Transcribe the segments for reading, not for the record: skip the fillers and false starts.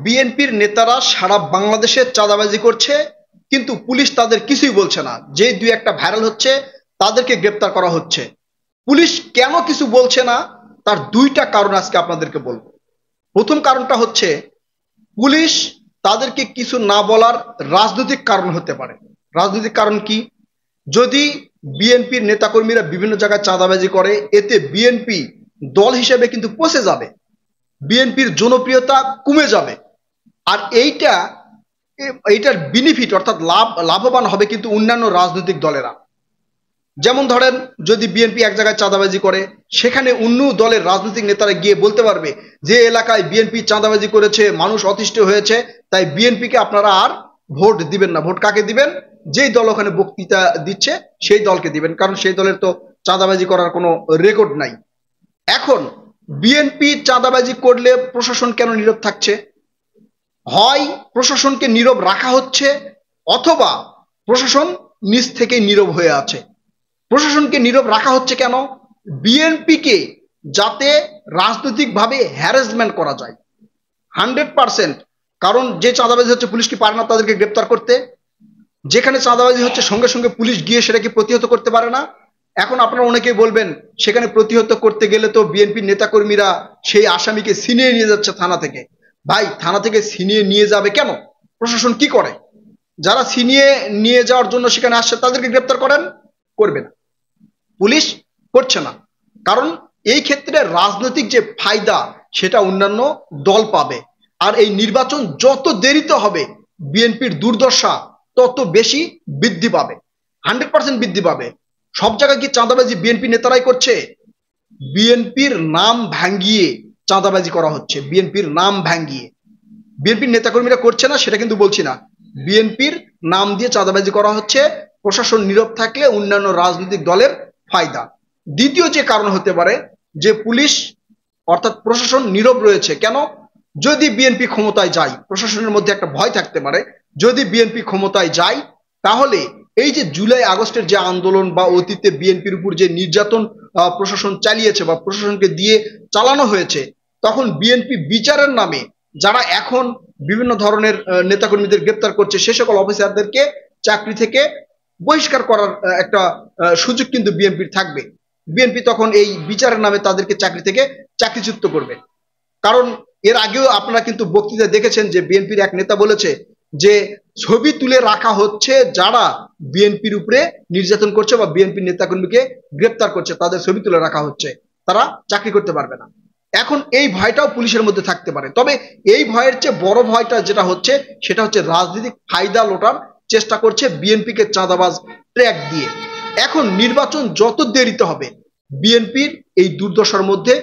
বিএনপির নেতারা সারা বাংলাদেশে চাঁদাবাজি করছে, কিন্তু পুলিশ তাদের কিছুই বলছে না। যে দুই একটা ভাইরাল হচ্ছে তাদেরকে গ্রেপ্তার করা হচ্ছে। পুলিশ কেন কিছু বলছে না, তার দুইটা কারণ আজকে আপনাদেরকে বলবো। প্রথম কারণটা হচ্ছে, পুলিশ তাদেরকে কিছু না বলার রাজনৈতিক কারণ হতে পারে। রাজনৈতিক কারণ কি? যদি বিএনপির নেতাকর্মীরা বিভিন্ন জায়গায় চাঁদাবাজি করে, এতে বিএনপি দল হিসেবে কিন্তু পচে যাবে, বিএনপির জনপ্রিয়তা কমে যাবে। আর এইটার বেনিফিট অর্থাৎ লাভবান হবে কিন্তু অন্যান্য রাজনৈতিক দলেরা। যেমন ধরেন, যদি বিএনপি এক জায়গায় চাঁদাবাজি করে, সেখানে অন্য দলের রাজনৈতিক নেতারা গিয়ে বলতে পারবে যে এলাকায় বিএনপি চাঁদাবাজি করেছে, মানুষ অতিষ্ঠ হয়েছে, তাই বিএনপিকে আপনারা আর ভোট দিবেন না। ভোট কাকে দিবেন? যেই দল ওখানে বক্তৃতা দিচ্ছে সেই দলকে দিবেন, কারণ সেই দলের তো চাঁদাবাজি করার কোনো রেকর্ড নাই। এখন বিএনপি চাঁদাবাজি করলে প্রশাসন কেন নীরব থাকছে? হয় প্রশাসনকে নীরব রাখা হচ্ছে, অথবা প্রশাসন নিজ থেকেই নীরব হয়ে আছে। প্রশাসনকে নীরব রাখা হচ্ছে কেন? বিএনপিকে যাতে রাজনৈতিকভাবে হ্যারাসমেন্ট করা যায় 100%। কারণ যে চাঁদাবাজি হচ্ছে পুলিশ কি পারে না তাদেরকে গ্রেপ্তার করতে? যেখানে চাঁদাবাজি হচ্ছে সঙ্গে সঙ্গে পুলিশ গিয়ে সেটাকে প্রতিহত করতে পারে না? এখন আপনারা অনেকেই বলবেন, সেখানে প্রতিহত করতে গেলে তো বিএনপির নেতাকর্মীরা সেই আসামিকে ছিনিয়ে নিয়ে যাচ্ছে থানা থেকে। ভাই, থানা থেকে ছিনিয়ে নিয়ে যাবে কেন? প্রশাসন কি করে? যারা ছিনিয়ে নিয়ে যাওয়ার জন্য সেখানে আসছে তাদেরকে গ্রেপ্তার করেন? করবে না, পুলিশ করছে না। কারণ এই ক্ষেত্রে রাজনৈতিক যে ফায়দা সেটা অন্যান্য দল পাবে। আর এই নির্বাচন যত দেরিতে হবে, বিএনপির দুর্দশা তত বেশি বৃদ্ধি পাবে, 100% বৃদ্ধি পাবে। সব জায়গায় কি চাঁদাবাজি বিএনপি নেতারাই করছে? বিএনপির নাম ভাঙ্গিয়ে চাঁদাবাজি করা হচ্ছে, বিএনপির নাম ভাঙ্গিয়ে। বিএনপির নেতাকর্মীরা করছে না সেটা কিন্তু বলছি না, বিএনপির নাম দিয়ে চাঁদাবাজি করা হচ্ছে। প্রশাসন নীরব থাকলে অন্যান্য রাজনৈতিক দলের ফায়দা। দ্বিতীয় যে কারণ হতে পারে, যে পুলিশ অর্থাৎ প্রশাসন নীরব রয়েছে কেন? যদি বিএনপি ক্ষমতায় যায়, প্রশাসনের মধ্যে একটা ভয় থাকতে পারে, যদি বিএনপি ক্ষমতায় যায় তাহলে এই যে জুলাই আগস্টের যে আন্দোলন বা অতীতে বিএনপির উপর যে নির্যাতন প্রশাসন চালিয়েছে বা প্রশাসনকে দিয়ে চালানো হয়েছে, তখন বিএনপি বিচারের নামে যারা এখন বিভিন্ন ধরনের নেতাকর্মীদের গ্রেপ্তার করছে, সে সকল অফিসারদেরকে চাকরি থেকে বহিষ্কার করার একটা সুযোগ কিন্তু বিএনপির থাকবে। বিএনপি তখন এই বিচারের নামে তাদেরকে চাকরি থেকে চাকরিচ্যুত করবে। কারণ এর আগেও আপনারা কিন্তু বক্তৃতা দেখেছেন যে বিএনপির এক নেতা বলেছে যে ছবি তুলে রাখা হচ্ছে, যারা বিএনপির উপরে নির্যাতন করছে বা বিএনপির নেতাকর্মীকে গ্রেপ্তার করছে তাদের ছবি তুলে রাখা হচ্ছে, তারা চাকরি করতে পারবে না। এখন এই ভয়টাও পুলিশের মধ্যে থাকতে পারে। তবে এই ভয়ের চেয়ে বড় ভয়টা যেটা হচ্ছে, সেটা হচ্ছে রাজনৈতিক ফায়দা লোটার চেষ্টা করছে বিএনপিকে চাঁদাবাজ ট্র্যাক দিয়ে। এখন নির্বাচন যত দেরিতে হবে, বিএনপির এই দুর্দশার মধ্যে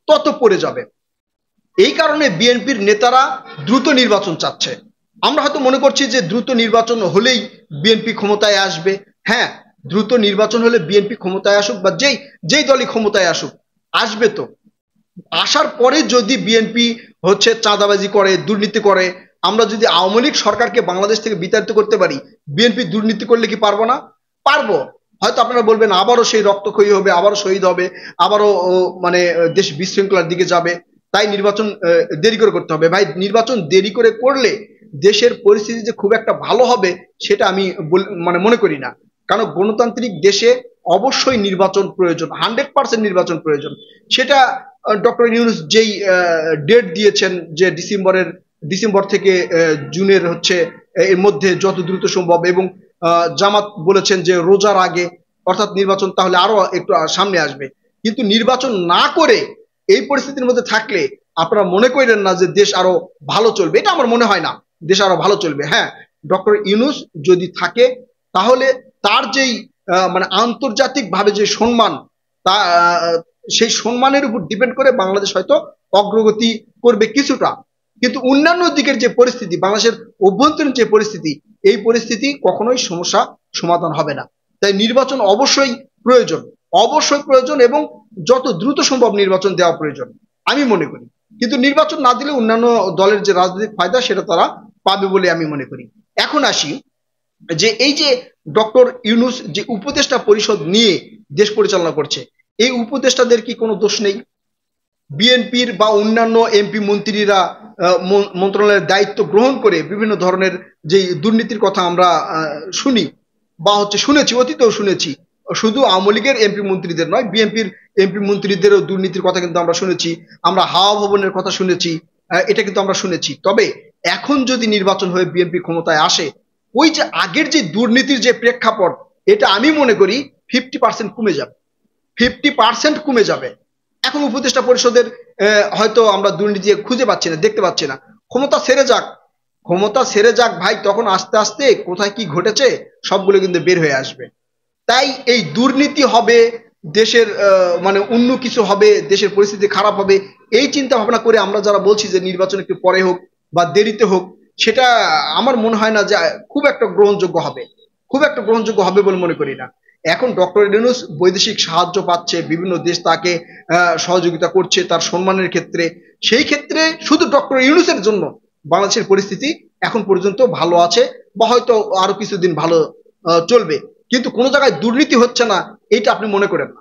তত পড়ে যাবে। এই কারণে বিএনপির নেতারা দ্রুত নির্বাচন চাচ্ছে। আমরা হয়তো মনে করছি যে দ্রুত নির্বাচন হলেই বিএনপি ক্ষমতায় আসবে। হ্যাঁ, দ্রুত নির্বাচন হলে বিএনপি ক্ষমতায় আসুক বা যেই যেই দলই ক্ষমতায় আসুক, আসবে তো। আসার পরে যদি বিএনপি হচ্ছে চাঁদাবাজি করে, দুর্নীতি করে, আমরা যদি আওয়ামী লীগ সরকারকে বাংলাদেশ থেকে বিতাড়িত করতে পারি, বিএনপি দুর্নীতি করলে কি পারবো না? পারবো। হয়তো আপনারা বলবেন আবারও সেই রক্তক্ষয়ী হবে, আবারও শহীদ হবে, আবারও মানে দেশ বিশৃঙ্খলার দিকে যাবে, তাই নির্বাচন দেরি করে করতে হবে। ভাই, নির্বাচন দেরি করে করলে দেশের পরিস্থিতি যে খুব একটা ভালো হবে সেটা আমি মানে মনে করি না। কারণ গণতান্ত্রিক দেশে অবশ্যই নির্বাচন প্রয়োজন, 100% নির্বাচন প্রয়োজন। সেটা ডক্টর ইউনূস যেই ডেট দিয়েছেন যে ডিসেম্বর থেকে জুনের হচ্ছে এর মধ্যে যত দ্রুত সম্ভব, এবং জামাত বলেছেন যে রোজার আগে, অর্থাৎ নির্বাচন তাহলে আরো একটু সামনে আসবে। কিন্তু নির্বাচন না করে এই পরিস্থিতির মধ্যে থাকলে আপনারা মনে করেন না যে দেশ আরো ভালো চলবে? এটা আমার মনে হয় না দেশ আরো ভালো চলবে। হ্যাঁ, ডক্টর ইউনূস যদি থাকে তাহলে তার যেই মানে আন্তর্জাতিক ভাবে যে সম্মান, তা সেই সম্মানের উপর ডিপেন্ড করে বাংলাদেশ হয়তো অগ্রগতি করবে কিছুটা। কিন্তু অন্যান্য দিকের যে পরিস্থিতি, বাংলাদেশের অভ্যন্তরীণ যে পরিস্থিতি, এই পরিস্থিতি কখনোই সমস্যা সমাধান হবে না। তাই নির্বাচন অবশ্যই প্রয়োজন, অবশ্যই প্রয়োজন, এবং যত দ্রুত সম্ভব নির্বাচন দেওয়া প্রয়োজন আমি মনে করি। কিন্তু নির্বাচন না দিলে অন্যান্য দলের যে রাজনৈতিক ফায়দা সেটা তারা পাবে বলে আমি মনে করি। এখন আসি যে এই যে ডক্টর ইউনূস যে উপদেষ্টা পরিষদ নিয়ে দেশ পরিচালনা করছে, এই উপদেষ্টাদের কি কোনো দোষ নেই? বিএনপির বা অন্যান্য এমপি মন্ত্রীরা মন্ত্রণালয়ের দায়িত্ব গ্রহণ করে বিভিন্ন ধরনের যে দুর্নীতির কথা আমরা শুনি বা শুনেছি, অতীতেও শুনেছি, শুধু আওয়ামী লীগের এমপি মন্ত্রীদের নয়, বিএনপির এমপি মন্ত্রীদেরও দুর্নীতির কথা কিন্তু আমরা শুনেছি, আমরা হাওয়া ভবনের কথা শুনেছি, এটা কিন্তু আমরা শুনেছি। তবে এখন যদি নির্বাচন হয়ে বিএনপি ক্ষমতায় আসে, ওই যে আগের যে দুর্নীতির যে প্রেক্ষাপট, এটা আমি মনে করি 50% কমে যাবে, 50% কমে যাবে। এখন উপদেষ্টা পরিষদের হয়তো আমরা দুর্নীতি খুঁজে পাচ্ছি না, দেখতে পাচ্ছি না। ক্ষমতা ছেড়ে যাক, ক্ষমতা ছেড়ে যাক ভাই, তখন আস্তে আস্তে কোথায় কি ঘটেছে সবগুলো কিন্তু বের হয়ে আসবে। তাই এই দুর্নীতি হবে, দেশের মানে অন্য কিছু হবে, দেশের পরিস্থিতি খারাপ হবে, এই চিন্তা ভাবনা করে আমরা যারা বলছি যে নির্বাচন একটু পরে হোক বা দেরিতে হোক, সেটা আমার মনে হয় না যে খুব একটা গ্রহণযোগ্য হবে, খুব একটা গ্রহণযোগ্য হবে বলে মনে করি না। এখন ডক্টর ইউনূস বৈদেশিক সাহায্য পাচ্ছে, বিভিন্ন দেশ তাকে সহযোগিতা করছে তার সম্মানের ক্ষেত্রে। সেই ক্ষেত্রে শুধু ডক্টর ইউনূসের জন্য বাংলাদেশের পরিস্থিতি এখন পর্যন্ত ভালো আছে, বা হয়তো আরো কিছুদিন ভালো চলবে। কিন্তু কোনো জায়গায় দুর্নীতি হচ্ছে না এটা আপনি মনে করেন না,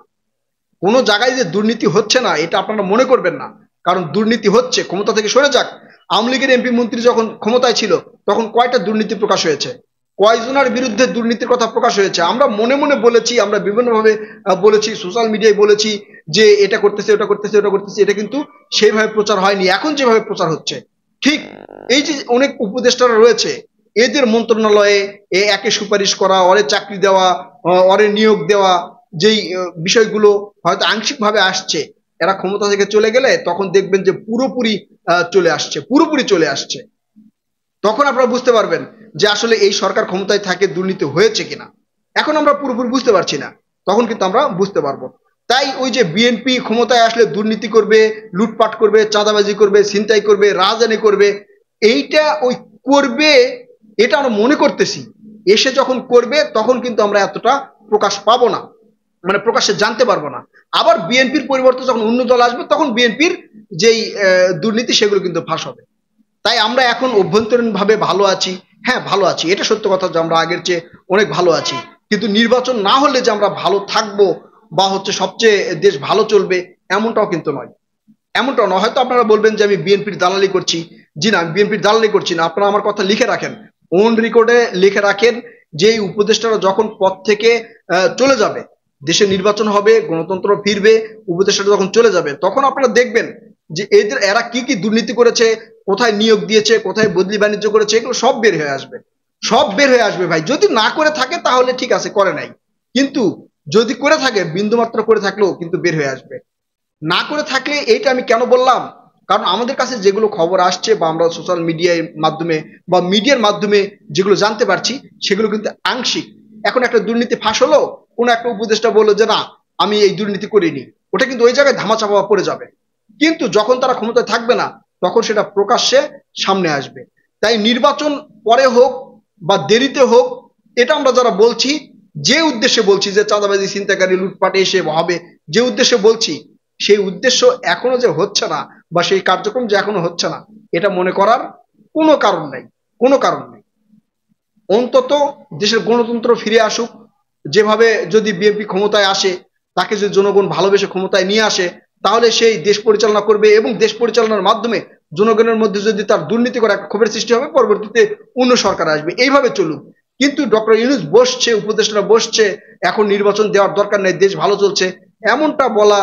কোনো জায়গায় যে দুর্নীতি হচ্ছে না এটা আপনারা মনে করবেন না, কারণ দুর্নীতি হচ্ছে। ক্ষমতা থেকে সরে যাক, আওয়ামী লীগের এমপি মন্ত্রী যখন ক্ষমতায় ছিল তখন কয়টা দুর্নীতি প্রকাশ হয়েছে, কয়জনের বিরুদ্ধে দুর্নীতির কথা প্রকাশ হয়েছে। আমরা মনে মনে বলেছি, আমরা বিভিন্নভাবে বলেছি, সোশ্যাল মিডিয়ায় বলেছি যে এটা করতেছে, ওটা করতেছে, ওটা করতেছে, এটা কিন্তু সেইভাবে প্রচার হয়নি। এখন যেভাবে প্রচার হচ্ছে, ঠিক এই যে অনেক উপদেষ্টারা রয়েছে, এদের মন্ত্রণালয়ে একে সুপারিশ করা, অরে চাকরি দেওয়া, অরে নিয়োগ দেওয়া, যেই বিষয়গুলো হয়তো আংশিকভাবে আসছে, এরা ক্ষমতা থেকে চলে গেলে তখন দেখবেন যে পুরোপুরি চলে আসছে, পুরোপুরি চলে আসছে। তখন আপনারা বুঝতে পারবেন যে আসলে এই সরকার ক্ষমতায় থাকে দুর্নীতি হয়েছে কিনা। এখন আমরা পুরোপুরি বুঝতে পারছি না, তখন কিন্তু আমরা বুঝতে পারবো। তাই ওই যে বিএনপি ক্ষমতায় আসলে দুর্নীতি করবে, লুটপাট করবে, চাঁদাবাজি করবে, ছিনতাই করবে, রাজধানী করবে, এইটা ওই করবে, এটা আমরা মনে করতেছি। এসে যখন করবে তখন কিন্তু আমরা এতটা প্রকাশ পাবো না, মানে প্রকাশ্যে জানতে পারবো না। আবার বিএনপির পরিবর্তে যখন অন্য দল আসবে তখন বিএনপির যেই দুর্নীতি সেগুলো কিন্তু ফাঁস হবে। তাই আমরা এখন অভ্যন্তরীণ ভাবে ভালো আছি, হ্যাঁ ভালো আছি, এটা সত্য কথা যে আমরা আগের চেয়ে অনেক ভালো আছি। কিন্তু নির্বাচন না হলে যে আমরা ভালো থাকবো বা সবচেয়ে দেশ ভালো চলবে, এমনটাও কিন্তু নয়, এমনটাও নয়। হয়তো আপনারা বলবেন যে আমি বিএনপির দালালি করছি। জি না, আমি বিএনপির দালালি করছি না। আপনারা আমার কথা লিখে রাখেন, অন রেকর্ডে লিখে রাখেন, যে এই উপদেষ্টারা যখন পদ থেকে চলে যাবে, দেশে নির্বাচন হবে, গণতন্ত্র ফিরবে, উপদেষ্টারা যখন চলে যাবে তখন আপনারা দেখবেন যে এরা কি কি দুর্নীতি করেছে, কোথায় নিয়োগ দিয়েছে, কোথায় বদলি বাণিজ্য করেছে, এগুলো সব বের হয়ে আসবে, সব বের হয়ে আসবে ভাই। যদি না করে থাকে তাহলে ঠিক আছে, করে নাই, কিন্তু যদি করে থাকে, বিন্দুমাত্র করে থাকলেও কিন্তু বের হয়ে আসবে। না করে থাকলে, এইটা আমি কেন বললাম, কারণ আমাদের কাছে যেগুলো খবর আসছে বা আমরা সোশ্যাল মিডিয়ার মাধ্যমে বা মিডিয়ার মাধ্যমে যেগুলো জানতে পারছি, সেগুলো কিন্তু আংশিক। এখন একটা দুর্নীতি ফাঁস হলো, কোনো একটা উপদেষ্টা বললো যে না আমি এই দুর্নীতি করিনি, ওটা কিন্তু ওই জায়গায় ধামাচাপা পড়ে যাবে। কিন্তু যখন তারা ক্ষমতায় থাকবে না তখন সেটা প্রকাশ্যে সামনে আসবে। তাই নির্বাচন পরে হোক বা দেরিতে হোক, এটা আমরা যারা বলছি, যে উদ্দেশ্যে বলছি যে চাঁদাবাজি, ছিনতাইকারী, লুটপাটে এসে হবে, যে উদ্দেশ্যে বলছি, সেই উদ্দেশ্য এখনো যে হচ্ছে না বা সেই কার্যক্রম যে এখনো হচ্ছে না, এটা মনে করার কোনো কারণ নেই, কোনো কারণ নেই। অন্তত দেশের গণতন্ত্র ফিরে আসুক। যেভাবে যদি বিএনপি ক্ষমতায় আসে, তাকে যদি জনগণ ভালোবেসে ক্ষমতায় নিয়ে আসে, তাহলে সেই দেশ পরিচালনা করবে এবং দেশ পরিচালনার মাধ্যমে জনগণের মধ্যে যদি তার দুর্নীতি করে একটা ক্ষোভের সৃষ্টি হবে, পরবর্তীতে অন্য সরকার আসবে, এইভাবে চলুক। কিন্তু ডক্টর ইউনূস বসছে, উপদেষ্টারা বসছে, এখন নির্বাচন দেওয়ার দরকার নেই, দেশ ভালো চলছে, এমনটা বলা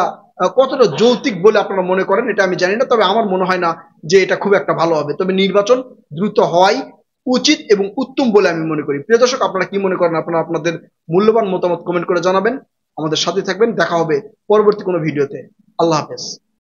কতটা যৌক্তিক বলে আপনারা মনে করেন এটা আমি জানি না। তবে আমার মনে হয় না যে এটা খুব একটা ভালো হবে। তবে নির্বাচন দ্রুত হওয়াই উচিত এবং উত্তম বলে আমি মনে করি। প্রিয় দর্শক, আপনারা কি মনে করেন? আপনারা আপনাদের মূল্যবান মতামত কমেন্ট করে জানাবেন। আমাদের সাথে থাকবেন, দেখা হবে পরবর্তী কোনো ভিডিওতে। আল্লাহ হাফেজ।